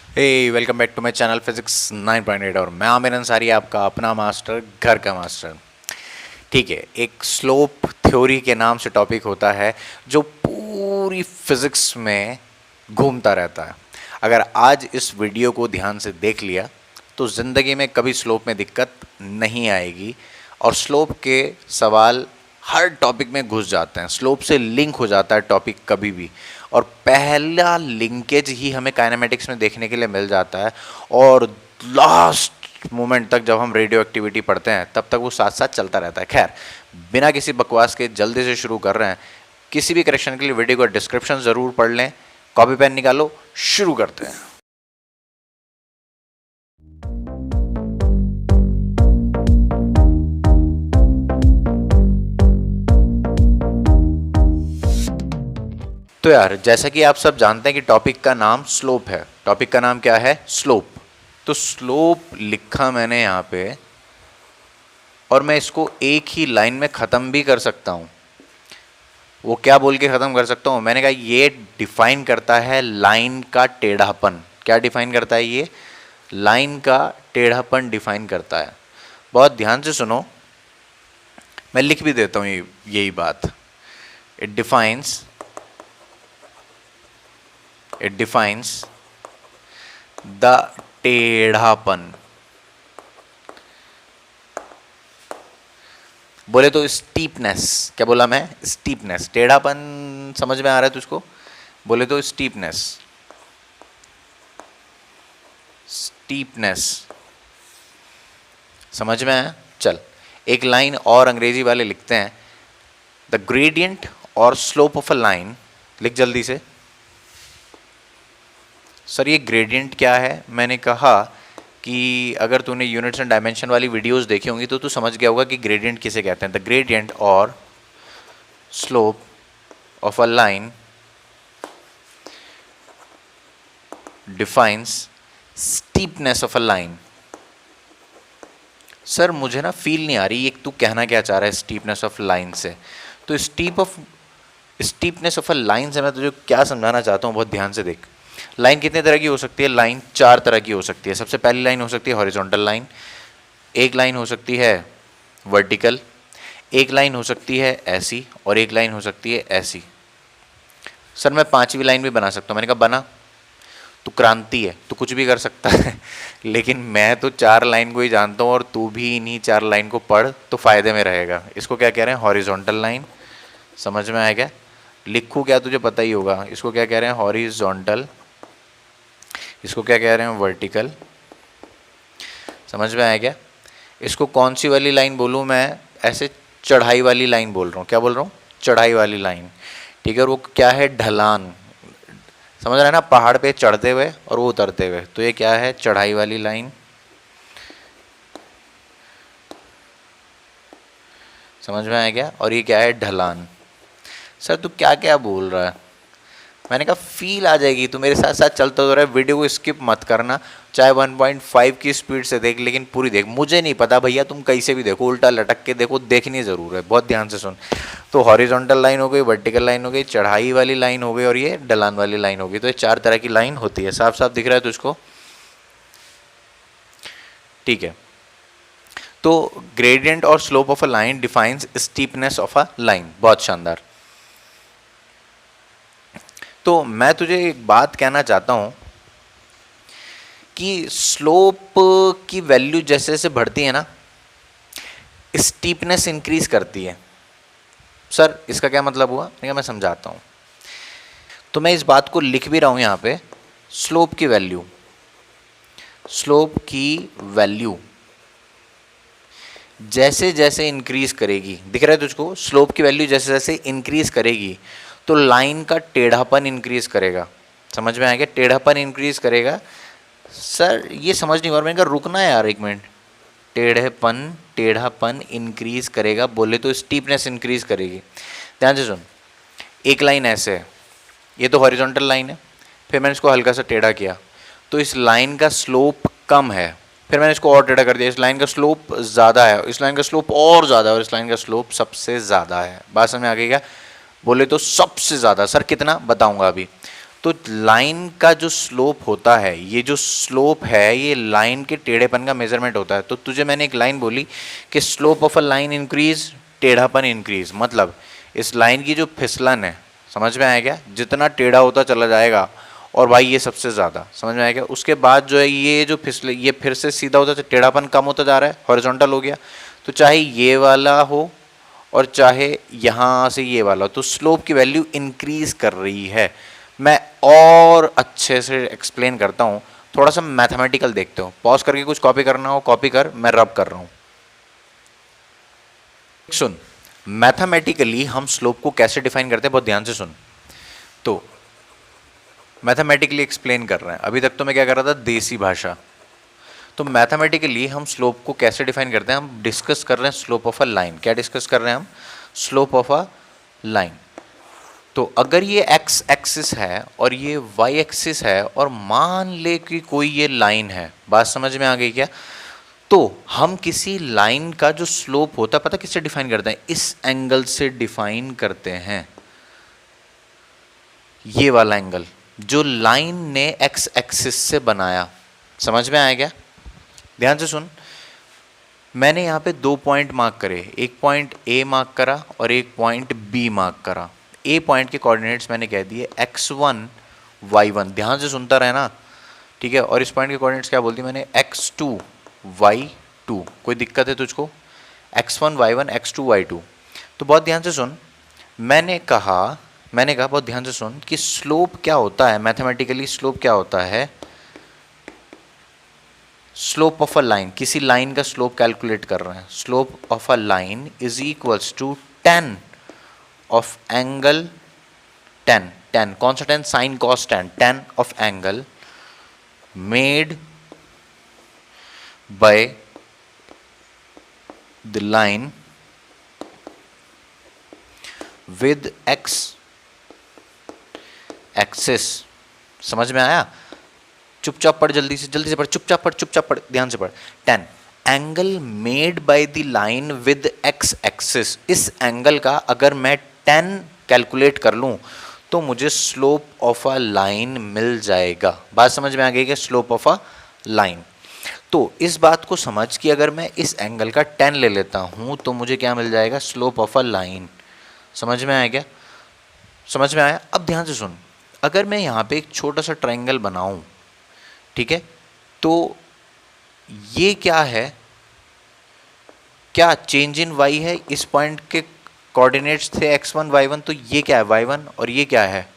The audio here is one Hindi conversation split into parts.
Hey welcome back to my channel physics 9.8 और मैं आमिर अंसारी, आपका अपना मास्टर, घर का मास्टर। ठीक है, एक स्लोप थ्योरी के नाम से टॉपिक होता है जो पूरी फिजिक्स में घूमता रहता है। अगर आज इस वीडियो को ध्यान से देख लिया तो ज़िंदगी में कभी स्लोप में दिक्कत नहीं आएगी और स्लोप के सवाल हर टॉपिक में घुस जाते हैं। स्लोप से लिंक हो जाता है टॉपिक कभी भी, और पहला लिंकेज ही हमें काइनेमेटिक्स में देखने के लिए मिल जाता है। और लास्ट मोमेंट तक जब हम रेडियो एक्टिविटी पढ़ते हैं तब तक वो साथ साथ चलता रहता है। खैर, बिना किसी बकवास के जल्दी से शुरू कर रहे हैं। किसी भी करेक्शन के लिए वीडियो का डिस्क्रिप्शन ज़रूर पढ़ लें, कॉपी पेन निकालो, शुरू करते हैं। तो यार, जैसा कि आप सब जानते हैं कि टॉपिक का नाम स्लोप है। टॉपिक का नाम क्या है? स्लोप। तो स्लोप लिखा मैंने यहाँ पे, और मैं इसको एक ही लाइन में ख़त्म भी कर सकता हूँ। वो क्या बोल के ख़त्म कर सकता हूँ? मैंने कहा ये डिफाइन करता है लाइन का टेढ़ापन। क्या डिफाइन करता है ये? लाइन का टेढ़ापन डिफाइन करता है। बहुत ध्यान से सुनो, मैं लिख भी देता हूँ यही बात। इट डिफाइंस द टेढ़ापन। बोले तो स्टीपनेस। क्या बोला मैं? स्टीपनेस। टेढ़ापन समझ में आ रहा है तुझको? बोले तो स्टीपनेस। समझ में आया? चल, एक लाइन और अंग्रेजी वाले लिखते हैं। द ग्रेडियंट और स्लोप ऑफ अ लाइन। लिख जल्दी से। सर ये ग्रेडियंट क्या है? मैंने कहा कि अगर तूने यूनिट्स एंड डायमेंशन वाली वीडियोस देखी होंगी तो तू समझ गया होगा कि ग्रेडियंट किसे कहते हैं। द ग्रेडियंट और slope of a line defines steepness of a line. Sir मुझे ना फील नहीं आ रही एक तू कहना क्या चाह रहा है स्टीपनेस ऑफ लाइन से। तो स्टीपनेस ऑफ अ लाइन से मैं तुझे क्या समझाना चाहता हूँ, बहुत ध्यान से देख। लाइन कितने तरह की हो सकती है? लाइन चार तरह की हो सकती है। सबसे पहली लाइन हो सकती है हॉरिजॉन्टल लाइन, एक लाइन हो सकती है वर्टिकल, एक लाइन हो सकती है ऐसी, और एक लाइन हो सकती है ऐसी। सर मैं पांचवी लाइन भी बना सकता हूँ। मैंने कहा बना, तू क्रांति है, तू कुछ भी कर सकता है लेकिन मैं तो चार लाइन को ही जानता हूँ, और तू भी इन्हीं चार लाइन को पढ़ तो फायदे में रहेगा। इसको क्या कह रहे हैं? Horizontal line. समझ में आएगा? लिखूँ क्या? तुझे पता ही होगा। इसको क्या कह रहे हैं? हॉरिजॉन्टल। इसको क्या कह रहे हैं? वर्टिकल। समझ में आया क्या? इसको कौन सी वाली लाइन बोलूँ मैं? ऐसे चढ़ाई वाली लाइन बोल रहा हूँ। क्या बोल रहा हूँ? चढ़ाई वाली लाइन। ठीक है, और वो क्या है? ढलान। समझ रहा है ना? पहाड़ पे चढ़ते हुए और वो उतरते हुए। तो ये क्या है? चढ़ाई वाली लाइन। समझ में आया क्या? और ये क्या है? ढलान। सर तू क्या क्या बोल रहा है? मैंने कहा फील आ जाएगी, तू मेरे साथ साथ चलता तो रहा है। वीडियो को स्किप मत करना, चाहे 1.5 की स्पीड से देख, लेकिन पूरी देख। मुझे नहीं पता भैया, तुम कैसे भी देखो, उल्टा लटक के देखो, देखनी ज़रूर है। बहुत ध्यान से सुन। तो हॉरिजॉन्टल लाइन हो गई, वर्टिकल लाइन हो गई, चढ़ाई वाली लाइन हो गई, और ये ढलान वाली लाइन हो गई। तो ये चार तरह की लाइन होती है। साफ साफ दिख रहा है तुझको? ठीक है। तो ग्रेडियंट और slope of a line defines steepness of a line. बहुत शानदार। तो मैं तुझे एक बात कहना चाहता हूं कि स्लोप की वैल्यू जैसे जैसे बढ़ती है ना, स्टीपनेस इंक्रीज करती है। सर इसका क्या मतलब हुआ? नहीं, मैं समझाता हूं। तो मैं इस बात को लिख भी रहा हूं यहां पे। स्लोप की वैल्यू जैसे जैसे इंक्रीज करेगी, दिख रहा है तुझको? स्लोप की वैल्यू जैसे जैसे इंक्रीज करेगी तो लाइन का टेढ़ापन इंक्रीज करेगा। समझ में आएगा? टेढ़ापन इंक्रीज करेगा। सर ये समझ नहीं आ रहा। मैंने कहा रुकना है यार एक मिनट। टेढ़ापन इंक्रीज करेगा, बोले तो स्टीपनेस इंक्रीज करेगी। ध्यान से सुन। एक लाइन ऐसे है, ये तो हॉरिजॉन्टल लाइन है, फिर मैंने इसको हल्का सा टेढ़ा किया तो इस लाइन का स्लोप कम है। फिर मैंने इसको और टेढ़ा कर दिया, इस लाइन का स्लोप ज़्यादा है, इस लाइन का स्लोप और ज़्यादा है, और इस लाइन का स्लोप सबसे ज़्यादा है। बात समझ में आ गई क्या? बोले तो सबसे ज़्यादा। सर कितना? बताऊंगा अभी। तो लाइन का जो स्लोप होता है, ये जो स्लोप है ये लाइन के टेढ़ेपन का मेजरमेंट होता है। तो तुझे मैंने एक लाइन बोली कि slope of a line increase, टेढ़ापन इंक्रीज, मतलब इस लाइन की जो फिसलन है, समझ में आया क्या, जितना टेढ़ा होता चला जाएगा, और भाई ये सबसे ज़्यादा, समझ में आया क्या, उसके बाद जो है ये जो फिसले ये फिर से सीधा होता, टेढ़ापन कम होता जा रहा है, हॉरिजॉन्टल हो गया। तो चाहे ये वाला हो और चाहे यहाँ से ये वाला, तो स्लोप की वैल्यू इंक्रीज कर रही है। मैं और अच्छे से एक्सप्लेन करता हूँ, थोड़ा सा मैथमेटिकल देखते हो, पॉज करके कुछ कॉपी करना हो कॉपी कर, मैं रब कर रहा हूँ। सुन, मैथमेटिकली हम स्लोप को कैसे डिफाइन करते हैं, बहुत ध्यान से सुन। तो मैथमेटिकली एक्सप्लेन कर रहे हैं, अभी तक तो मैं क्या कर रहा था, देसी भाषा। तो मैथमेटिकली हम स्लोप को कैसे डिफाइन करते हैं, हम डिस्कस कर रहे हैं स्लोप ऑफ अ लाइन। क्या डिस्कस कर रहे हैं हम, स्लोप ऑफ अ लाइन। तो अगर ये एक्स एक्सिस है और ये वाई एक्सिस है, और मान ले कि कोई ये लाइन है, बात समझ में आ गई क्या, तो हम किसी लाइन का जो स्लोप होता है पता किससे डिफाइन करते हैं, इस एंगल से डिफाइन करते हैं। ये वाला एंगल जो लाइन ने एक्स एक्सिस से बनाया, समझ में आया क्या, ध्यान से सुन। मैंने यहाँ पे 2 पॉइंट मार्क करे, एक पॉइंट ए मार्क करा और एक पॉइंट बी मार्क करा। ए पॉइंट के कोऑर्डिनेट्स मैंने कह दिए x1 y1, ध्यान से सुनता रहना, ठीक है। और इस पॉइंट के कोऑर्डिनेट्स क्या बोलती मैंने, x2 y2। कोई दिक्कत है तुझको, x1 y1 x2 y2। तो बहुत ध्यान से सुन, मैंने कहा बहुत ध्यान से सुन कि स्लोप क्या होता है मैथमेटिकली, स्लोप क्या होता है, स्लोप ऑफ अ लाइन, किसी लाइन का स्लोप कैलकुलेट कर रहे हैं, slope of a line is equals to tan of angle, tan कौन सा tan, sine cos tan of angle made by the line with x axis. समझ में आया, चुपचाप पढ़, जल्दी से पढ़, चुपचाप पढ़, ध्यान से पढ़। tan angle made by the line with x axis, इस एंगल का अगर मैं tan कैलकुलेट कर लूं तो मुझे स्लोप ऑफ अ लाइन मिल जाएगा। बात समझ में आ गई कि स्लोप ऑफ अ लाइन। तो इस बात को समझ कि अगर मैं इस एंगल का tan ले लेता हूं तो मुझे क्या मिल जाएगा, स्लोप ऑफ अ लाइन। समझ में आया क्या, समझ में आया। अब ध्यान से सुन, अगर मैं यहाँ पे एक छोटा सा ट्रायंगल बनाऊं, ठीक है, तो ये क्या है, क्या चेंज इन y है, इस पॉइंट के कोऑर्डिनेट्स थे x1 y1, तो ये क्या है y1 और ये क्या है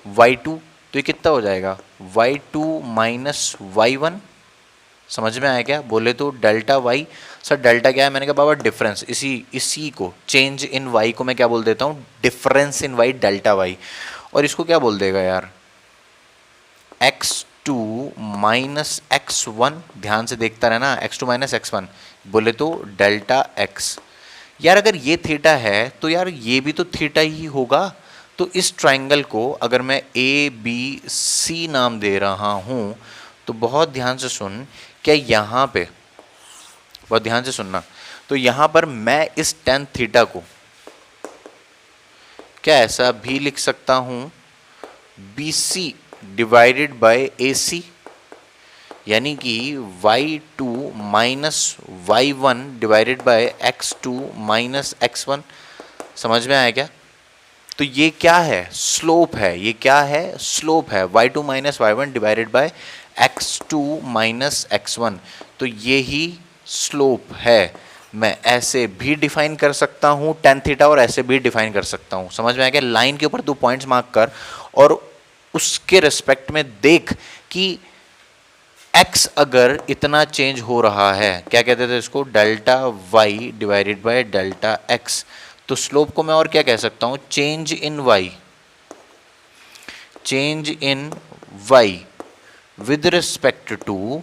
y2, तो ये कितना हो जाएगा y2 माइनस y1। समझ में आया क्या, बोले तो डेल्टा y। सर डेल्टा क्या है, मैंने कहा बाबा डिफरेंस, इसी को चेंज इन y को मैं क्या बोल देता हूँ, difference in y, delta y। और इसको क्या बोल देगा यार, x2 माइनस x1, ध्यान से देखता रहना, x2 माइनस x1, बोले तो डेल्टा x। यार अगर ये थीटा है तो यार ये भी तो थीटा ही होगा। तो इस ट्रायंगल को अगर मैं ए बी सी नाम दे रहा हूं, तो बहुत ध्यान से सुन, क्या यहाँ पे, बहुत ध्यान से सुनना, तो यहाँ पर मैं इस tan थीटा को क्या ऐसा भी लिख सकता हूँ, BC डिवाइडेड बाय AC, यानी कि y2 minus y1 divided by x2 minus x1। समझ में आया क्या, तो ये क्या है, स्लोप है, ये क्या है, स्लोप है, y2 minus y1 divided by x2 minus x1, तो ये ही स्लोप है। मैं ऐसे भी डिफाइन कर सकता हूँ tan थीटा और ऐसे भी डिफाइन कर सकता हूँ। समझ में आया क्या, लाइन के ऊपर 2 पॉइंट्स मार्क कर और उसके रिस्पेक्ट में देख कि x अगर इतना चेंज हो रहा है, क्या कहते थे इसको, delta y divided by delta x, तो स्लोप को मैं और क्या कह सकता हूँ, change in y, change in y with respect to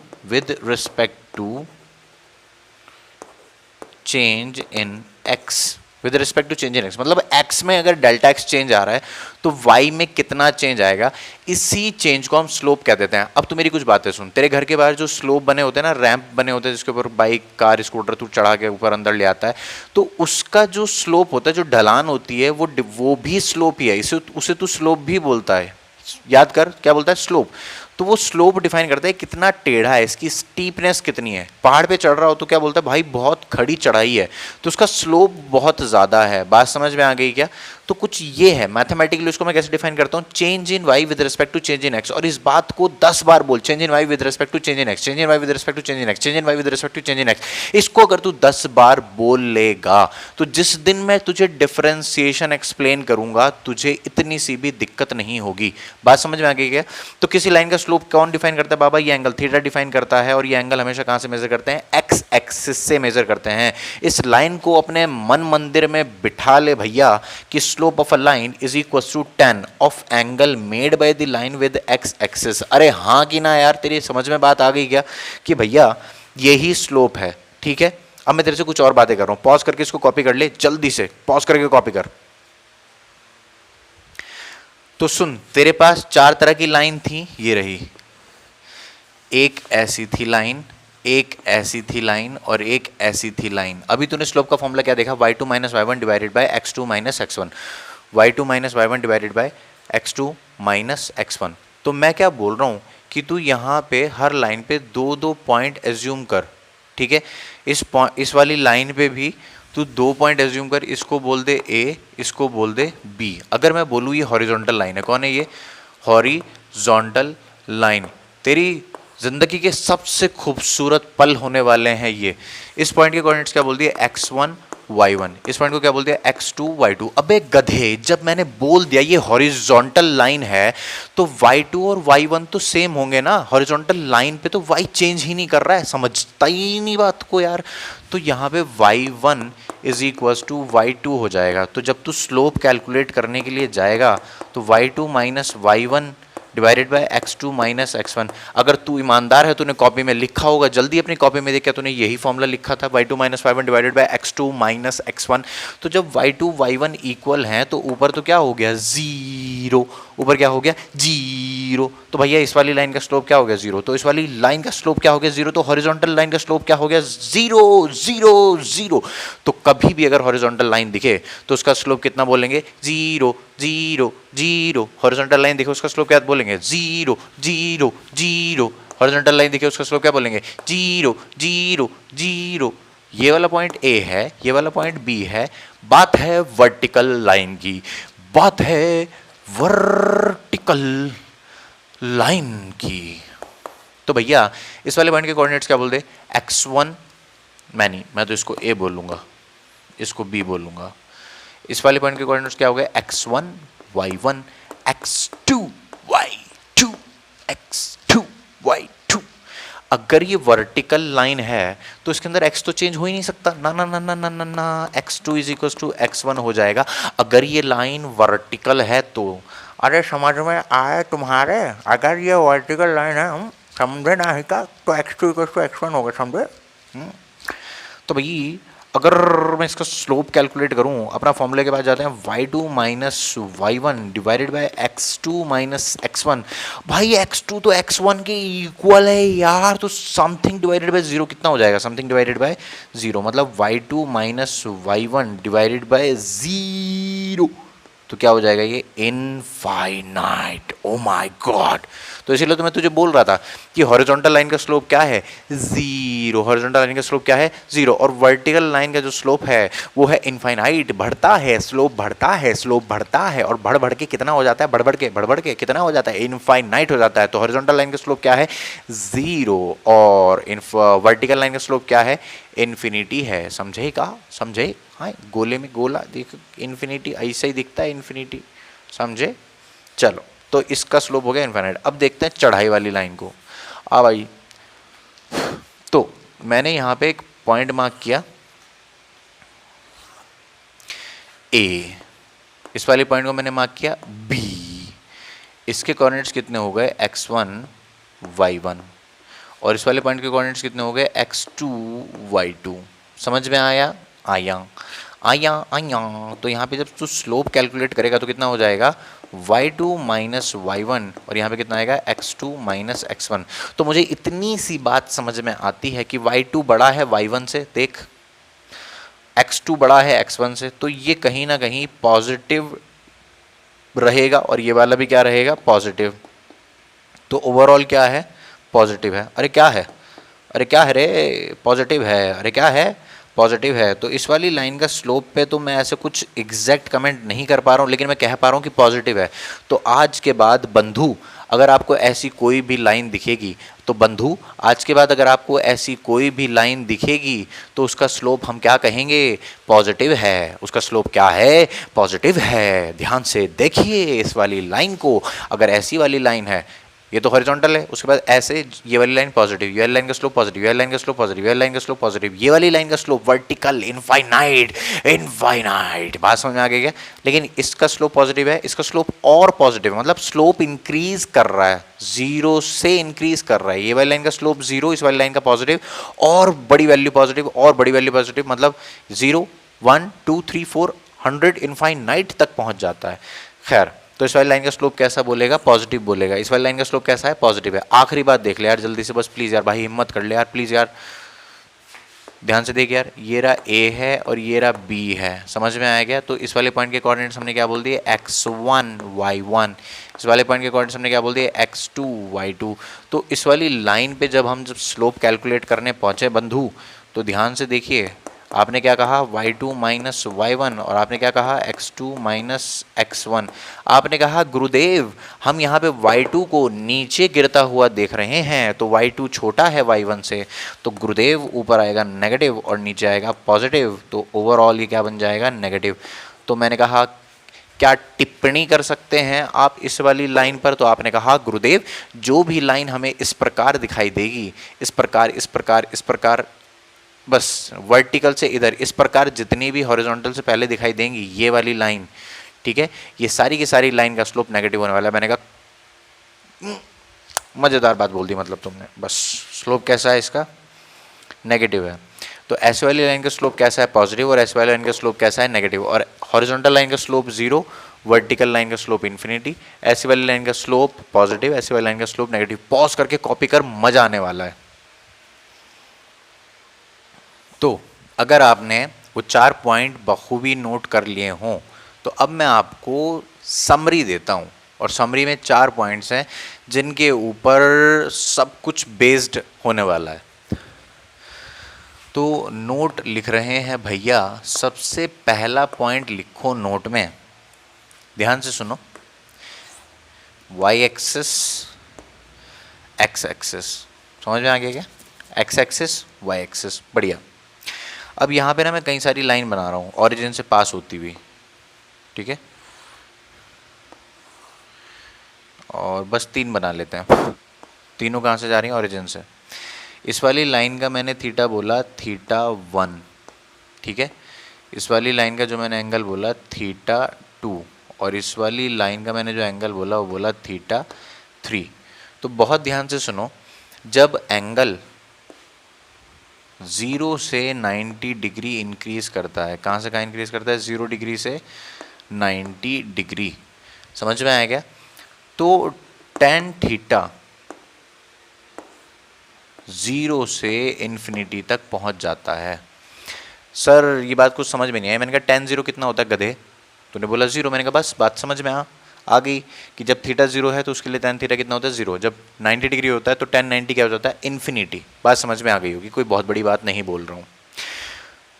change in x, with respect to change in x, मतलब x में अगर डेल्टा x चेंज आ रहा है तो y में कितना चेंज आएगा, इसी चेंज को हम स्लोप कह देते हैं। अब तू मेरी कुछ बातें सुन, तेरे घर के बाहर जो स्लोप बने होते हैं ना, रैंप बने होते हैं जिसके ऊपर बाइक कार स्कूटर तू चढ़ा के ऊपर अंदर ले आता है, तो उसका जो स्लोप होता है, जो ढलान होती है, वो भी स्लोप ही है, उसे तू स्लोप भी बोलता है। याद कर क्या बोलता है, स्लोप। तो वो स्लोप डिफाइन करता है कितना टेढ़ा है, इसकी स्टीपनेस कितनी है। पहाड़ पे चढ़ रहा हो तो क्या बोलता है, भाई बहुत खड़ी चढ़ाई है तो उसका स्लोप बहुत ज़्यादा है। बात समझ में आ गई क्या? तो कुछ ये है मैथमेटिकली, उसको मैं कैसे डिफाइन करता हूँ, change in Y with respect to change in X. और इस बात को 10 बार बोल, change in Y with respect to change in X, change in Y with respect to change in X, change in Y with respect to change in X. इसको अगर तू 10 बार बोल लेगा तो जिस दिन मैं तुझे डिफरेंशिएशन एक्सप्लेन करूंगा तुझे इतनी सी भी दिक्कत नहीं होगी। बात समझ में आ गई क्या? तो किसी लाइन का स्लोप कौन डिफाइन करता है बाबा? ये एंगल थीटा डिफाइन करता है, और ये एंगल हमेशा कहां से मेजर करते हैं? एक्स एक्सिस से मेजर करते हैं। इस लाइन को अपने मन मंदिर में बिठा ले भैया कि slope of a line is equal to tan of angle made by the line with X axis. अरे हाँ कि ना यार, तेरी समझ में बात आ गई क्या कि भैया यही स्लोप है? ठीक है, अब मैं तेरे से कुछ और बातें कर रहा हूं, पॉज करके इसको कॉपी कर ले, जल्दी से पॉज करके कॉपी कर। तो सुन, तेरे पास 4 तरह की लाइन थी, ये रही, एक ऐसी थी लाइन, एक ऐसी थी लाइन, और एक ऐसी थी लाइन। अभी तूने स्लोप का फॉर्मूला क्या देखा? y2 minus y1 divided by x2 minus x1, y2 minus y1 divided by x2 minus x1। तो मैं क्या बोल रहा हूँ कि तू यहाँ पे हर लाइन पे 2-2 पॉइंट एज्यूम कर, ठीक है? इस वाली लाइन पे भी तू 2 पॉइंट एज्यूम कर, इसको बोल दे A, इसको बोल दे B। अगर मैं बोलूँ ये हॉरिजॉन्टल लाइन है, कौन है ये? Horizontal line. तेरी जिंदगी के सबसे खूबसूरत पल होने वाले हैं ये। इस पॉइंट के कोऑर्डिनेट्स क्या बोल दिए? x1 y1। इस पॉइंट को क्या बोल दिया? x2 y2। अबे गधे, जब मैंने बोल दिया ये हॉरिजॉन्टल लाइन है तो y2 और y1 तो सेम होंगे ना। हॉरिजॉन्टल लाइन पे तो y चेंज ही नहीं कर रहा है, समझता ही नहीं बात को यार। तो यहाँ पे y1 is equal to y2 हो जाएगा। तो जब तू स्लोप कैलकुलेट करने के लिए जाएगा तो y2 minus y1 divided by x2 minus x1। अगर तू ईमानदार है, तूने कॉपी में लिखा होगा, जल्दी अपनी कॉपी में देख क्या तूने यही फॉर्मूला लिखा था, y2 minus y1 divided by x2 minus x1। तो जब y2 y1 इक्वल हैं तो ऊपर तो क्या हो गया? जीरो। ऊपर क्या हो गया? जीरो। तो भैया इस वाली लाइन का स्लोप क्या हो गया? जीरो। तो इस वाली लाइन का स्लोप क्या हो गया? जीरो। तो हॉरिजॉन्टल लाइन का स्लोप क्या हो गया? Zero zero zero. तो कभी भी अगर हॉरिजॉन्टल लाइन दिखे तो उसका स्लोप कितना बोलेंगे? Zero zero zero. Horizontal line दिखे उसका स्लोप क्या बोलेंगे? Zero zero zero. Horizontal line दिखे उसका स्लोप क्या बोलेंगे? Zero zero zero. ये वाला पॉइंट ए है, ये वाला पॉइंट बी है। बात है वर्टिकल लाइन की, बात है वर्टिकल लाइन की। तो भैया इस वाले पॉइंट के कोऑर्डिनेट्स क्या बोल दे? x1, मैं तो इसको a बोलूंगा, इसको b बोलूंगा। इस वाले पॉइंट के कोऑर्डिनेट्स क्या हो गए? x1 y1 x2 y2 x2 y2। अगर ये वर्टिकल लाइन है तो इसके अंदर x तो चेंज हो ही नहीं सकता ना ना ना ना ना ना ना। x2 is equal to x1 हो जाएगा अगर ये लाइन वर्टिकल है तो। अरे समझ में आए तुम्हारे? अगर ये वर्टिकल लाइन है, हम समझे ना ही का, तो x2 इक्वल टू x1 होगा, समझे? तो भाई अगर मैं इसका स्लोप कैलकुलेट करूं, अपना फॉर्मूले के पास जाते हैं, y2 minus y1 divided by x2 minus x1। भाई x2 तो x1 के इक्वल है यार, तो समथिंग डिवाइडेड बाय जीरो कितना हो जाएगा? समथिंग डिवाइडेड बाय जीरो, मतलब y2 minus y1 divided by zero. तो क्या हो जाएगा ये? इनफाइनाइट। Oh my God. तो इसीलिए तो मैं तुझे बोल रहा था कि हॉरिजॉन्टल लाइन का स्लोप क्या है? जीरो। हॉरिजॉन्टल लाइन का स्लोप क्या है? जीरो। और वर्टिकल लाइन का जो स्लोप है वो है इनफाइनाइट, बढ़ता है, स्लोप बढ़ता है, स्लोप बढ़ता है, और बढ़ बढ़ के कितना हो जाता है? बढ़ बढ़ के कितना हो जाता है? इनफाइनाइट हो जाता है। तो हॉरिजॉन्टल लाइन का स्लोप क्या है? जीरो। और वर्टिकल लाइन का स्लोप क्या है? इन्फिनिटी है। समझे का? समझे? हाँ, गोले में गोला देख, इन्फिनिटी ऐसा ही दिखता है, इन्फिनिटी, समझे? चलो, तो इसका स्लोप हो गया इनफाइनाइट। अब देखते हैं चढ़ाई वाली लाइन को। आ भाई, तो मैंने यहाँ पे एक पॉइंट मार्क किया A, इस वाले पॉइंट को मैंने मार्क किया B। इसके कोऑर्डिनेट्स कितने हो गए? x1 y1। और इस वाले पॉइंट के कोऑर्डिनेट्स कितने हो गए? x2 y2। समझ में आया? आया आया आया। तो यहाँ पे जब तू स्लोप कैलकुलेट करेगा तो कितना हो जाएगा? y2 माइनस y1, और यहाँ पे कितना आएगा? x2 minus x1। तो मुझे इतनी सी बात समझ में आती है कि y2 बड़ा है y1 से, देख, x2 बड़ा है x1 से, तो ये कहीं ना कहीं पॉजिटिव रहेगा और ये वाला भी क्या रहेगा, पॉजिटिव। तो ओवरऑल क्या है, पॉजिटिव है। अरे क्या है, अरे क्या है रे, पॉजिटिव है, अरे क्या है, पॉजिटिव है। तो इस वाली लाइन का स्लोप पे तो मैं ऐसे कुछ एग्जैक्ट कमेंट नहीं कर पा रहा हूँ, लेकिन मैं कह पा रहा हूँ कि पॉजिटिव है। तो आज के बाद बंधु अगर आपको ऐसी कोई भी लाइन दिखेगी, तो बंधु आज के बाद अगर आपको ऐसी कोई भी लाइन दिखेगी तो उसका स्लोप हम क्या कहेंगे, पॉजिटिव है। उसका स्लोप क्या है, पॉजिटिव है। ध्यान से देखिए इस वाली लाइन को, अगर ऐसी वाली लाइन है, ये तो हॉरिजॉन्टल है, उसके बाद ऐसे ये वाली लाइन पॉजिटिव, ये वाली लाइन का स्लोप पॉजिटिव, ये वाली लाइन का स्लोप पॉजिटिव, ये वाली लाइन का स्लोप पॉजिटिव, ये वाली लाइन का स्लोप वर्टिकल इनफाइनाइट, इनफाइनाइट। बात समझ में आ गई क्या? लेकिन इसका स्लोप पॉजिटिव है, इसका स्लोप और पॉजिटिव, मतलब स्लोप इंक्रीज कर रहा है, जीरो से इंक्रीज कर रहा है। ये वाली लाइन का स्लोप जीरो, इस वाली लाइन का पॉजिटिव, और बड़ी वैल्यू पॉजिटिव, और बड़ी वैल्यू पॉजिटिव, मतलब 0 1 2 3 4 100 इनफाइनाइट तक पहुंच जाता है। खैर, तो इस वाली लाइन का स्लोप कैसा बोलेगा, पॉजिटिव बोलेगा। इस वाली लाइन का स्लोप कैसा है, पॉजिटिव है। आखिरी बात देख ले यार जल्दी से, बस प्लीज यार भाई हिम्मत कर ले यार, प्लीज यार ध्यान से देख यार, ये रहा ए है और ये रहा बी है, समझ में आया क्या? तो इस वाले पॉइंट के कोऑर्डिनेट्स हमने क्या बोल दिए, x1 y1। इस वाले पॉइंट के कोऑर्डिनेट्स हमने क्या बोल दिए, x2 y2। तो इस वाली लाइन पे जब हम स्लोप कैलकुलेट करने पहुंचे बंधु, तो ध्यान से देखिए, आपने क्या कहा, y2 माइनस y1, और आपने क्या कहा, x2 माइनस x1। आपने कहा गुरुदेव हम यहाँ पे y2 को नीचे गिरता हुआ देख रहे हैं, तो y2 छोटा है y1 से, तो गुरुदेव ऊपर आएगा नेगेटिव और नीचे आएगा पॉजिटिव, तो ओवरऑल ये क्या बन जाएगा, नेगेटिव। तो मैंने कहा क्या टिप्पणी कर सकते हैं आप इस वाली लाइन पर? तो आपने कहा गुरुदेव जो भी लाइन हमें इस प्रकार दिखाई देगी, इस प्रकार, इस प्रकार, इस प्रकार, बस वर्टिकल से इधर इस प्रकार जितनी भी हॉरिजॉन्टल से पहले दिखाई देंगी, ये वाली लाइन, ठीक है, ये सारी की सारी लाइन का स्लोप नेगेटिव होने वाला है। मैंने कहा मजेदार बात बोल दी, मतलब तुमने, बस स्लोप कैसा है इसका, नेगेटिव है। तो ऐसे वाली लाइन का स्लोप कैसा है, पॉजिटिव, और ऐसे वाली लाइन का स्लोप कैसा है, नेगेटिव। और हॉरिजॉन्टल लाइन का स्लोप 0, वर्टिकल लाइन का स्लोप इन्फिनिटी, ऐसी वाली लाइन का स्लोप पॉजिटिव, ऐसी वाली लाइन का स्लोप नेगेटिव। पॉज करके कॉपी कर, मजा आने वाला है। तो अगर आपने वो 4 पॉइंट बखूबी नोट कर लिए हों, तो अब मैं आपको समरी देता हूँ, और समरी में 4 पॉइंट्स हैं जिनके ऊपर सब कुछ बेस्ड होने वाला है। तो नोट लिख रहे हैं भैया, सबसे पहला पॉइंट लिखो नोट में, ध्यान से सुनो, y एक्सिस, x एक्सिस, समझ में आ गया क्या, x एक्सिस, y एक्सिस, बढ़िया। अब यहाँ पे ना मैं कई सारी लाइन बना रहा हूँ ऑरिजिन से पास होती हुई, ठीक है, और बस 3 बना लेते हैं। तीनों कहाँ से जा रही हैं, ओरिजिन से। इस वाली लाइन का मैंने थीटा बोला θ1, ठीक है। इस वाली लाइन का जो मैंने एंगल बोला θ2, और इस वाली लाइन का मैंने जो एंगल बोला वो बोला θ3। तो बहुत ध्यान से सुनो, जब एंगल 0 से 90 डिग्री इंक्रीज करता है, कहाँ से कहाँ इंक्रीज करता है, 0 डिग्री से 90 डिग्री, समझ में आया क्या? तो tan थीटा 0 से इन्फिनिटी तक पहुंच जाता है। सर ये बात कुछ समझ में नहीं आई। मैंने कहा tan 0 कितना होता है गधे? तूने बोला 0। मैंने कहा बस बात समझ में आ गई कि जब थीटा 0 है तो उसके लिए tan थीटा कितना होता है, 0। जब 90 डिग्री होता है तो tan 90 क्या हो जाता है, इन्फिनिटी। बात समझ में आ गई होगी, कोई बहुत बड़ी बात नहीं बोल रहा हूँ।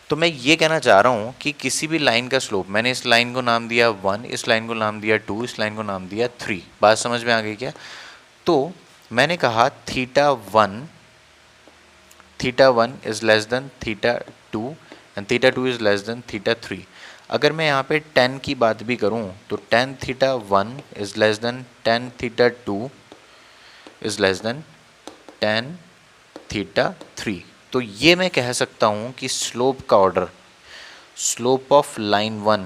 तो मैं ये कहना चाह रहा हूँ कि किसी भी लाइन का स्लोप, मैंने इस लाइन को नाम दिया 1, इस लाइन को नाम दिया 2, इस लाइन को नाम दिया 3। बात समझ में आ गई क्या? तो मैंने कहा θ1 is less than θ2 and θ2 is less than θ3। अगर मैं यहाँ पे tan की बात भी करूँ तो tan θ1 is less than tan θ2 is less than tan θ3। तो ये मैं कह सकता हूँ कि स्लोप का order, slope of line 1,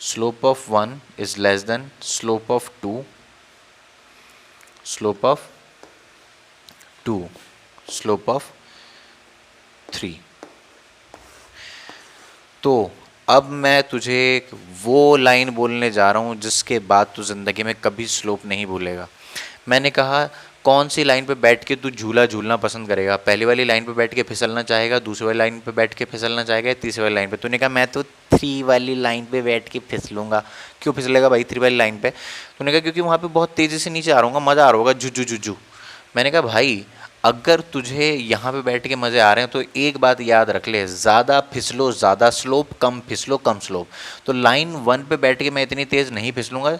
slope of 1 is less then slope of 2, slope of 2, slope of 3। तो अब मैं तुझे वो लाइन बोलने जा रहा हूँ जिसके बाद तू जिंदगी में कभी स्लोप नहीं भूलेगा। मैंने कहा कौन सी लाइन पे बैठ के तू झूला झूलना पसंद करेगा? पहली वाली लाइन पे बैठ के फिसलना चाहेगा, दूसरी वाली लाइन पे बैठ के फिसलना चाहेगा, तीसरी वाली लाइन पे? तूने कहा मैं तो 3 वाली लाइन पे बैठ के फिसलूंगा। क्यों फिसलेगा भाई 3 वाली लाइन पे? तूने कहा क्योंकि वहाँ पे बहुत तेज़ी से नीचे आ रहा हूँ, मज़ा आ रहा होगा, झुझु झुझु। मैंने कहा भाई अगर तुझे यहाँ पे बैठ के मज़े आ रहे हैं तो एक बात याद रख ले, ज़्यादा फिसलो ज़्यादा स्लोप, कम फिसलो कम स्लोप। तो लाइन 1 पे बैठ के मैं इतनी तेज़ नहीं फिसलूंगा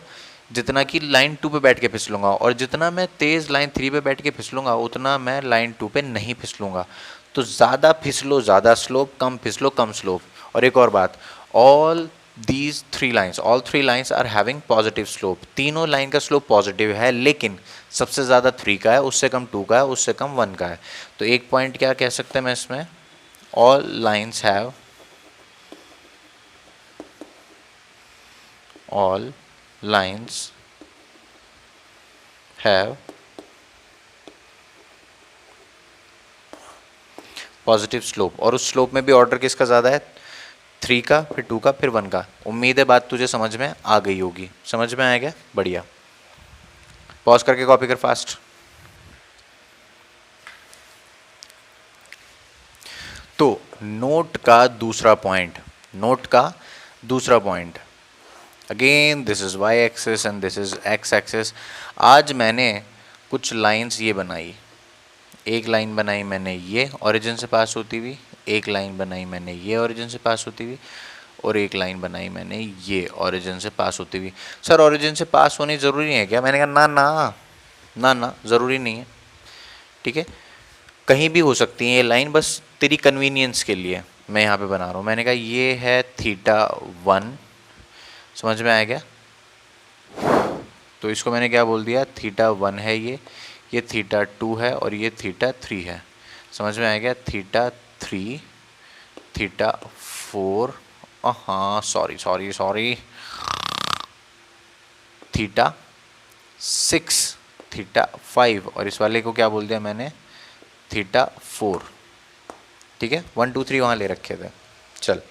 जितना कि लाइन 2 पे बैठ के फिसलूंगा, और जितना मैं तेज़ लाइन 3 पे बैठ के फिसलूंगा उतना मैं लाइन 2 पे नहीं फिसलूंगा। तो ज़्यादा फिसलो ज़्यादा स्लोप, कम फिसलो कम स्लोप। और एक और बात, all all three lines are having positive slope. तीनों लाइन का स्लोप पॉजिटिव है, लेकिन सबसे ज़्यादा 3 का है, उससे कम 2 का है, उससे कम 1 का है। तो एक पॉइंट क्या कह सकते हैं मैं इसमें, all lines have all lines have positive slope. और उस स्लोप में भी ऑर्डर किसका ज़्यादा है? 3 का, फिर 2 का, फिर 1 का। उम्मीद है बात तुझे समझ में आ गई होगी। समझ में आएगा? बढ़िया। पॉज करके कॉपी कर फास्ट। तो नोट का दूसरा point, again this is Y axis and this is X axis. आज मैंने कुछ लाइंस ये बनाई, एक लाइन बनाई मैंने ये ओरिजिन से पास होती हुई, एक लाइन बनाई मैंने ये ओरिजिन से पास होती हुई, और एक लाइन बनाई मैंने ये ओरिजिन से पास होती हुई। सर ओरिजिन से पास होनी ज़रूरी है क्या? मैंने कहा ना ना ना ना, ज़रूरी नहीं है। ठीक है, कहीं भी हो सकती है ये लाइन, बस तेरी कन्वीनियंस के लिए मैं यहाँ पे बना रहा हूँ। मैंने कहा ये है θ1, समझ में आया क्या? तो इसको मैंने क्या बोल दिया, θ1 है ये θ2 है और ये θ3 है। समझ में आया क्या? θ3 θ4, हाँ सॉरी θ6 θ5, और इस वाले को क्या बोल दिया मैंने, θ4। ठीक है, 1 2 3 वहाँ ले रखे थे। चल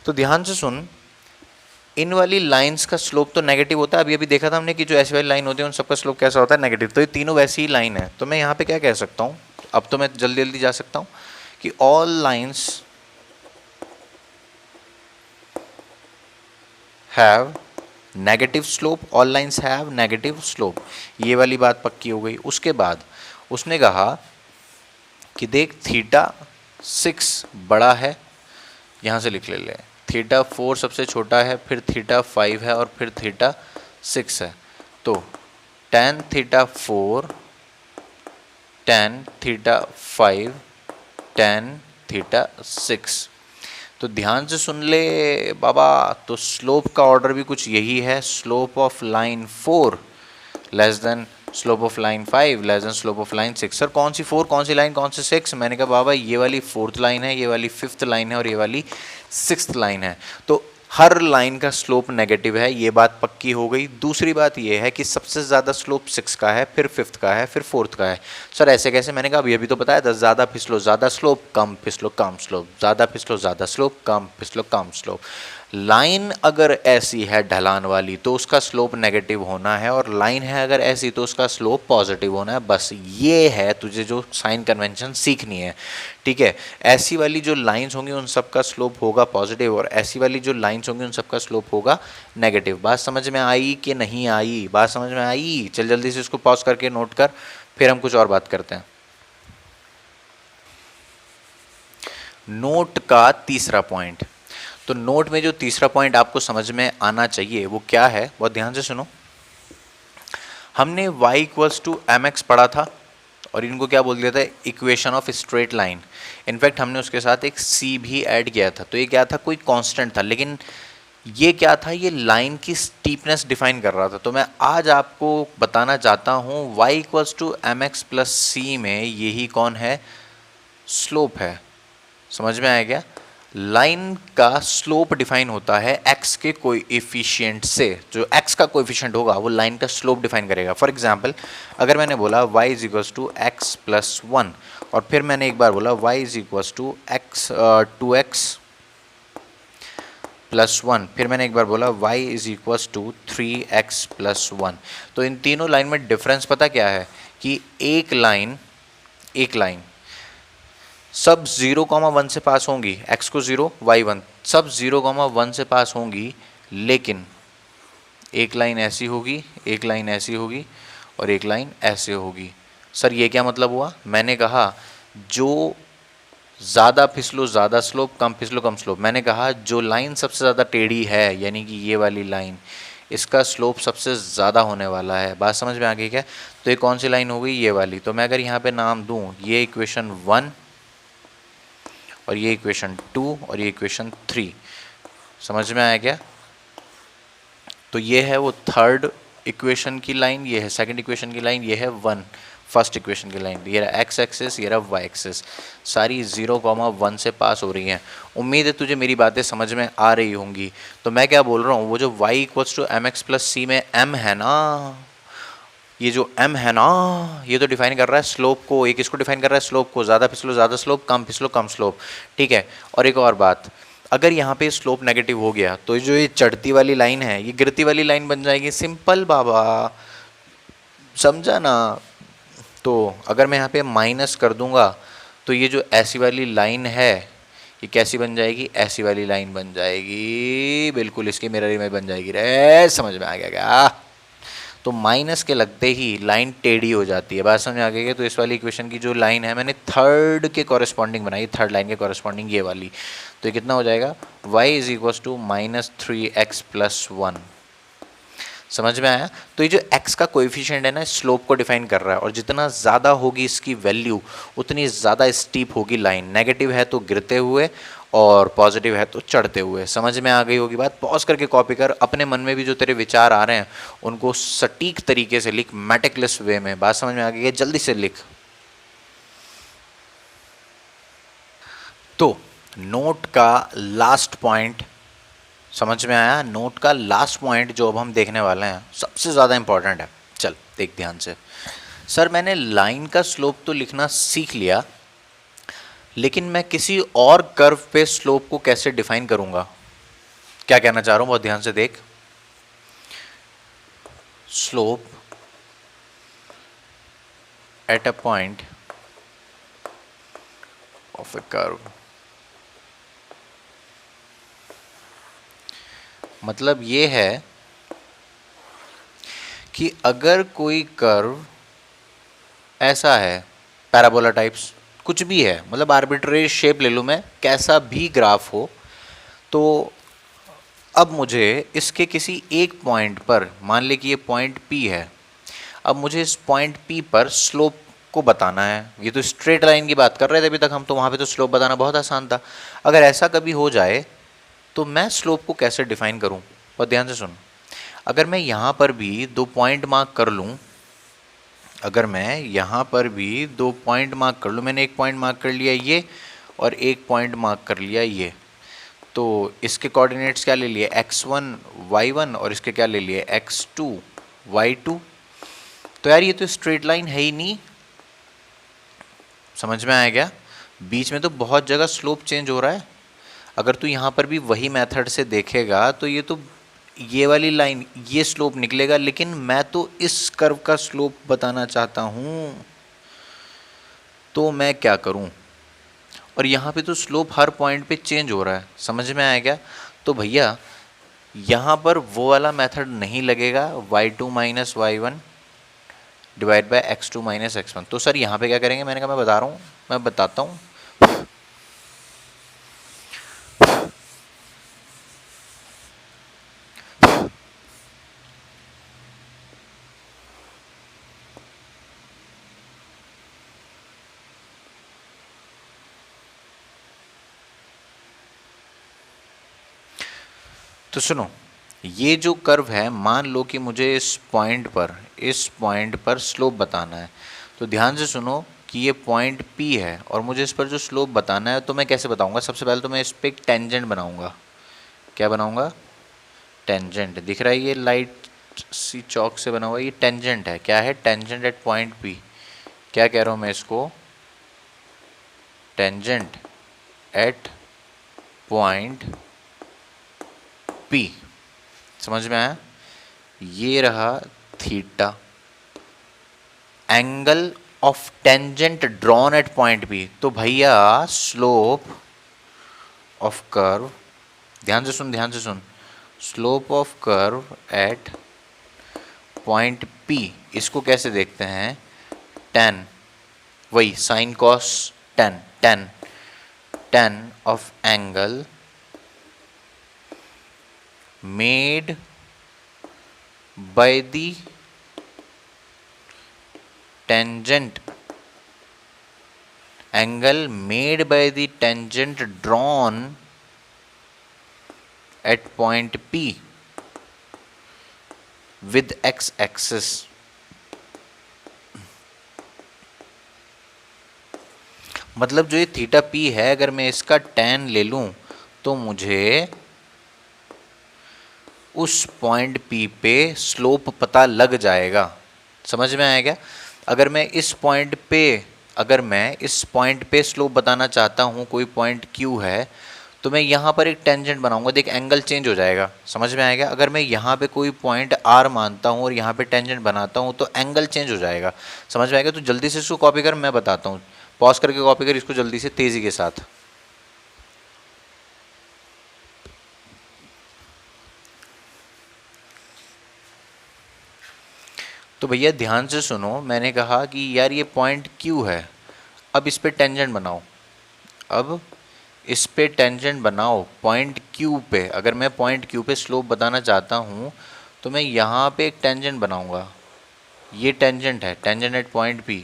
तो ध्यान से सुन, इन वाली लाइंस का स्लोप तो नेगेटिव होता है। अभी देखा था हमने कि जो ऐसी वाली लाइन होती है उन सबका स्लोप कैसा होता है, नेगेटिव। तो ये तीनों वैसी ही लाइन है। तो मैं यहाँ पे क्या कह सकता हूँ, अब तो मैं जल्दी जल्दी जा सकता हूँ कि all lines have negative slope, all lines have negative slope. ये वाली बात पक्की हो गई। उसके बाद उसने कहा कि देख θ6 बड़ा है, यहाँ से लिख ले, θ4 सबसे छोटा है, फिर θ5 है और फिर θ6 है। तो tan θ4 tan θ5 tan θ6। तो ध्यान से सुन ले बाबा, तो स्लोप का ऑर्डर भी कुछ यही है। Slope of line 4 less than slope of line 5 less than slope of line 6। Sir कौन सी 4, कौन सी लाइन, कौन सी 6? मैंने कहा बाबा ये वाली 4th लाइन है, ये वाली 5th लाइन है और ये वाली 6th लाइन है। तो हर लाइन का स्लोप नेगेटिव है, ये बात पक्की हो गई। दूसरी बात ये है कि सबसे ज़्यादा स्लोप 6 का है, फिर 5th का है, फिर 4th का है। सर ऐसे कैसे? मैंने कहा अभी तो बताया था, ज़्यादा फिसलो ज़्यादा स्लोप, कम फिसलो कम स्लोप, ज़्यादा फिसलो ज़्यादा स्लोप, कम फिसलो कम स्लोप। लाइन अगर ऐसी है ढलान वाली तो उसका स्लोप नेगेटिव होना है, और लाइन है अगर ऐसी तो उसका स्लोप पॉजिटिव होना है। बस ये है तुझे जो साइन कन्वेंशन सीखनी है। ठीक है, ऐसी वाली जो लाइंस होंगी उन सब का स्लोप होगा पॉजिटिव, और ऐसी वाली जो लाइंस होंगी उन सब का स्लोप होगा नेगेटिव। बात समझ में आई कि नहीं आई? बात समझ में आई? चल जल्दी से इसको पॉज करके नोट कर, फिर हम कुछ और बात करते हैं। नोट का तीसरा पॉइंट। तो नोट में जो तीसरा पॉइंट आपको समझ में आना चाहिए वो क्या है, बहुत ध्यान से सुनो। हमने y इक्वल्स टू mx पढ़ा था और इनको क्या बोल दिया था, equation of straight line. In fact हमने उसके साथ एक c भी ऐड किया था। तो ये क्या था, कोई कांस्टेंट था, लेकिन ये क्या था, ये लाइन की स्टीपनेस डिफाइन कर रहा था। तो मैं आज आपको बताना चाहता हूँ y equals to mx plus c में यही कौन है, स्लोप है। समझ में आया क्या? लाइन का स्लोप डिफाइन होता है x के कोएफिशिएंट से। जो x का कोएफिशिएंट होगा वो लाइन का स्लोप डिफाइन करेगा। फॉर एग्जांपल अगर मैंने बोला y is equals to X plus 1, और फिर मैंने एक बार बोला y is equals to X 2x plus 1, फिर मैंने एक बार बोला y is equals to 3x plus 1। तो इन तीनों लाइन में डिफरेंस पता क्या है कि एक लाइन सब 0,1 से पास होंगी, x को 0 y 1, सब 0,1 से पास होंगी, लेकिन एक लाइन ऐसी होगी, एक लाइन ऐसी होगी और एक लाइन ऐसे होगी। सर ये क्या मतलब हुआ? मैंने कहा जो ज़्यादा फिसलो ज़्यादा स्लोप, कम फिसलो कम स्लोप। मैंने कहा जो लाइन सबसे ज़्यादा टेढ़ी है, यानी कि ये वाली लाइन, इसका स्लोप सबसे ज़्यादा होने वाला है। बात समझ में आ गई क्या? तो ये कौन सी लाइन हो गई? ये वाली। तो मैं अगर यहाँ पे नाम दूँ, ये इक्वेशन 1 और ये इक्वेशन 2 और ये इक्वेशन 3, समझ में आया क्या? तो ये है वो थर्ड इक्वेशन की लाइन, ये है सेकंड इक्वेशन की लाइन, ये है फर्स्ट इक्वेशन की लाइन। ये रहा एक्स एक्सिस, ये रहा वाई एक्सिस, सारी 0,1 से पास हो रही हैं। उम्मीद है तुझे मेरी बातें समझ में आ रही होंगी। तो मैं क्या बोल रहा हूँ, वो जो y equals to m x plus c में m है ना, ये जो m है ना, ये तो डिफाइन कर रहा है स्लोप को। एक इसको डिफाइन कर रहा है स्लोप को, ज़्यादा फिसलो ज़्यादा स्लोप, कम फिसलो कम स्लोप। ठीक है। और एक और बात, अगर यहाँ पे स्लोप नेगेटिव हो गया तो जो ये चढ़ती वाली लाइन है ये गिरती वाली लाइन बन जाएगी। सिंपल बाबा, समझा ना? तो अगर मैं यहाँ पे माइनस कर दूंगा तो ये जो ऐसी वाली लाइन है ये कैसी बन जाएगी? ऐसी वाली लाइन बन जाएगी, बिल्कुल इसकी मिरर इमेज बन जाएगी। रे समझ में आ गया क्या? तो माइनस के लगते ही लाइन टेढ़ी हो जाती है। बात समझ में आ गई है? तो इस वाली इक्वेशन की जो लाइन है मैंने थर्ड के कॉरेस्पॉन्डिंग बनाई, थर्ड लाइन के कॉरेस्पॉन्डिंग ये वाली। तो ये कितना हो जाएगा? y is equals to -3x + 1। समझ में आया? तो ये जो x का कोएफिशिएंट है ना, स्लोप को डिफाइन कर रहा है, और जितना ज़्यादा होगी इसकी वैल्यू उतनी ज़्यादा स्टीप होगी लाइन। नेगेटिव है तो गिरते हुए और पॉजिटिव है तो चढ़ते हुए। समझ में आ गई होगी बात? पॉज करके कॉपी कर, अपने मन में भी जो तेरे विचार आ रहे हैं उनको सटीक तरीके से लिख, मेटिकुलस वे में। बात समझ में आ गई है? जल्दी से लिख। तो नोट का लास्ट पॉइंट समझ में आया? नोट का लास्ट पॉइंट जो अब हम देखने वाले हैं सबसे ज़्यादा इंपॉर्टेंट है। चल देख ध्यान से। सर मैंने लाइन का स्लोप तो लिखना सीख लिया, लेकिन मैं किसी और कर्व पे स्लोप को कैसे डिफाइन करूंगा? क्या कहना चाह रहा हूं, बहुत ध्यान से देख। Slope at a point of A curve, मतलब ये है कि अगर कोई कर्व ऐसा है, पैराबोला टाइप्स, कुछ भी है, मतलब आर्बिट्रेरी शेप ले लूँ मैं, कैसा भी ग्राफ हो, तो अब मुझे इसके किसी एक पॉइंट पर, मान ले कि ये पॉइंट P है, अब मुझे इस पॉइंट P पर स्लोप को बताना है। ये तो स्ट्रेट लाइन की बात कर रहे थे अभी तक हम, तो वहाँ पे तो स्लोप बताना बहुत आसान था। अगर ऐसा कभी हो जाए तो मैं स्लोप को कैसे डिफाइन करूँ? और ध्यान से सुन, अगर मैं यहाँ पर भी 2 पॉइंट मार्क कर लूँ, अगर मैं यहाँ पर भी 2 पॉइंट मार्क कर लूँ, मैंने एक पॉइंट मार्क कर लिया ये और एक पॉइंट मार्क कर लिया ये, तो इसके कोऑर्डिनेट्स क्या ले लिए? x1 y1 और इसके क्या ले लिए? x2 y2। तो यार ये तो स्ट्रेट लाइन है ही नहीं। समझ में आया क्या? बीच में तो बहुत जगह स्लोप चेंज हो रहा है। अगर तू यहाँ पर भी वही मेथड से देखेगा तो ये वाली लाइन ये स्लोप निकलेगा, लेकिन मैं तो इस कर्व का स्लोप बताना चाहता हूँ, तो मैं क्या करूँ? और यहाँ पे तो स्लोप हर पॉइंट पे चेंज हो रहा है। समझ में आया क्या? तो भैया यहाँ पर वो वाला मेथड नहीं लगेगा, y2 - y1 divide by x2 - x1। तो सर यहाँ पे क्या करेंगे? मैंने कहा मैं बता रहा हूँ, मैं बताता हूँ। तो सुनो, ये जो कर्व है, मान लो कि मुझे इस पॉइंट पर स्लोप बताना है, तो ध्यान से सुनो कि ये पॉइंट P है और मुझे इस पर जो स्लोप बताना है, तो मैं कैसे बताऊंगा? सबसे पहले तो मैं इस पर एक टेंजेंट बनाऊंगा। क्या बनाऊंगा? टेंजेंट। दिख रहा है ये लाइट सी चौक से बना हुआ, ये टेंजेंट है। क्या है? Tangent at point P। क्या कह रहा हूँ मैं इसको? Tangent at point P। समझ में आया? ये रहा theta, angle of tangent drawn at point B, तो भैया स्लोप ऑफ कर्व, ध्यान से सुन, slope of curve at point P, इसको कैसे देखते हैं, टेन, वही sine cos tan, tan of angle made by the tangent, angle made by the tangent drawn at point P with x axis। मतलब जो ये थीटा p है, अगर मैं इसका tan ले लूं तो मुझे उस पॉइंट P पे स्लोप पता लग जाएगा। समझ में आया क्या? अगर मैं इस पॉइंट पे स्लोप बताना चाहता हूं, कोई पॉइंट Q है, तो मैं यहाँ पर एक टेंजेंट बनाऊंगा, देख एंगल चेंज हो जाएगा। समझ में आएगा? अगर मैं यहाँ पे कोई पॉइंट R मानता हूँ और यहाँ पे टेंजेंट बनाता हूँ तो एंगल चेंज हो जाएगा। समझ में आएगा? तो जल्दी से इसको कॉपी कर, मैं बताता हूँ, पॉज करके कॉपी कर इसको जल्दी से तेज़ी के साथ। तो भैया ध्यान से सुनो, मैंने कहा कि यार ये पॉइंट Q है, अब इस पे टेंजेंट बनाओ, अब इस पे टेंजेंट बनाओ पॉइंट Q पे। अगर मैं पॉइंट Q पे स्लोप बताना चाहता हूँ तो मैं यहाँ पे एक टेंजेंट बनाऊंगा, ये टेंजेंट है, tangent at point P,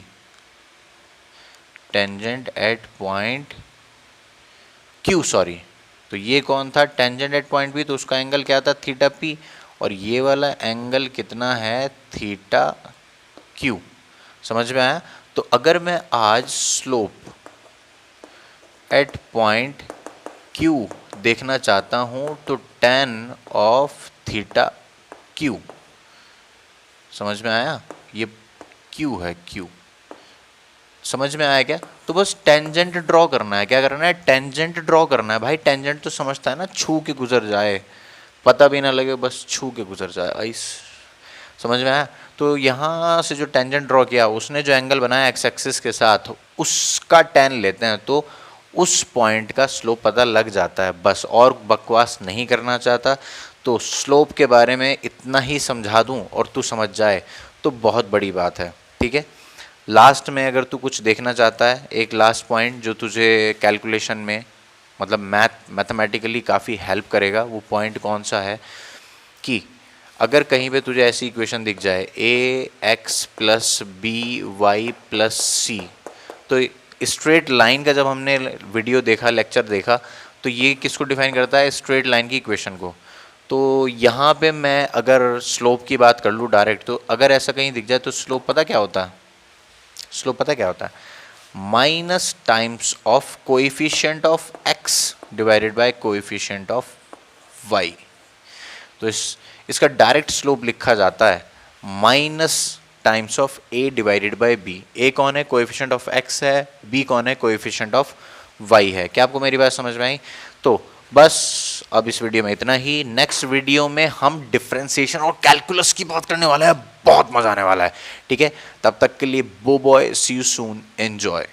tangent at point Q, sorry. तो ये कौन था, टेंजेंट एट पॉइंट P, तो उसका एंगल क्या था, थीटा P, और ये वाला एंगल कितना है, थीटा Q। समझ में आया? तो अगर मैं आज स्लोप एट पॉइंट Q देखना चाहता हूं तो tan ऑफ थीटा Q, समझ में आया? ये Q है, Q, समझ में आया क्या? तो बस टेंजेंट ड्रॉ करना है, क्या करना है, टेंजेंट ड्रॉ करना है। भाई टेंजेंट तो समझता है ना, छू के गुजर जाए, पता भी ना लगे, बस छू के गुजर जाए, ऐस, समझ में आया? तो यहाँ से जो टेंजेंट ड्रॉ किया, उसने जो एंगल बनाया एक्स एक्सिस के साथ, उसका tan लेते हैं तो उस पॉइंट का स्लोप पता लग जाता है। बस, और बकवास नहीं करना चाहता तो स्लोप के बारे में इतना ही समझा दूं और तू समझ जाए तो बहुत बड़ी बात है। ठीक है, लास्ट में अगर तू कुछ देखना चाहता है, एक लास्ट पॉइंट जो तुझे कैलकुलेशन में मतलब मैथमेटिकली काफ़ी हेल्प करेगा, वो पॉइंट कौन सा है कि अगर कहीं पे तुझे ऐसी इक्वेशन दिख जाए ax plus B Y plus C, तो स्ट्रेट लाइन का जब हमने वीडियो देखा, लेक्चर देखा, तो ये किसको डिफाइन करता है, स्ट्रेट लाइन की इक्वेशन को। तो यहाँ पे मैं अगर स्लोप की बात कर लूँ डायरेक्ट, तो अगर ऐसा कहीं दिख जाए तो स्लोप पता क्या होता है, स्लोप पता क्या होता है, minus times of coefficient of x divided by coefficient of y। तो इसका डायरेक्ट स्लोप लिखा जाता है minus times of a divided by b। a कौन है, कोएफिशिएंट ऑफ x है, b कौन है, कोएफिशिएंट ऑफ y है। क्या आपको मेरी बात समझ में आई? तो बस अब इस वीडियो में इतना ही। नेक्स्ट वीडियो में हम डिफरेंशिएशन और कैलकुलस की बात करने वाले हैं, बहुत मजा आने वाला है। ठीक है, तब तक के लिए बो bye, see you soon, enjoy.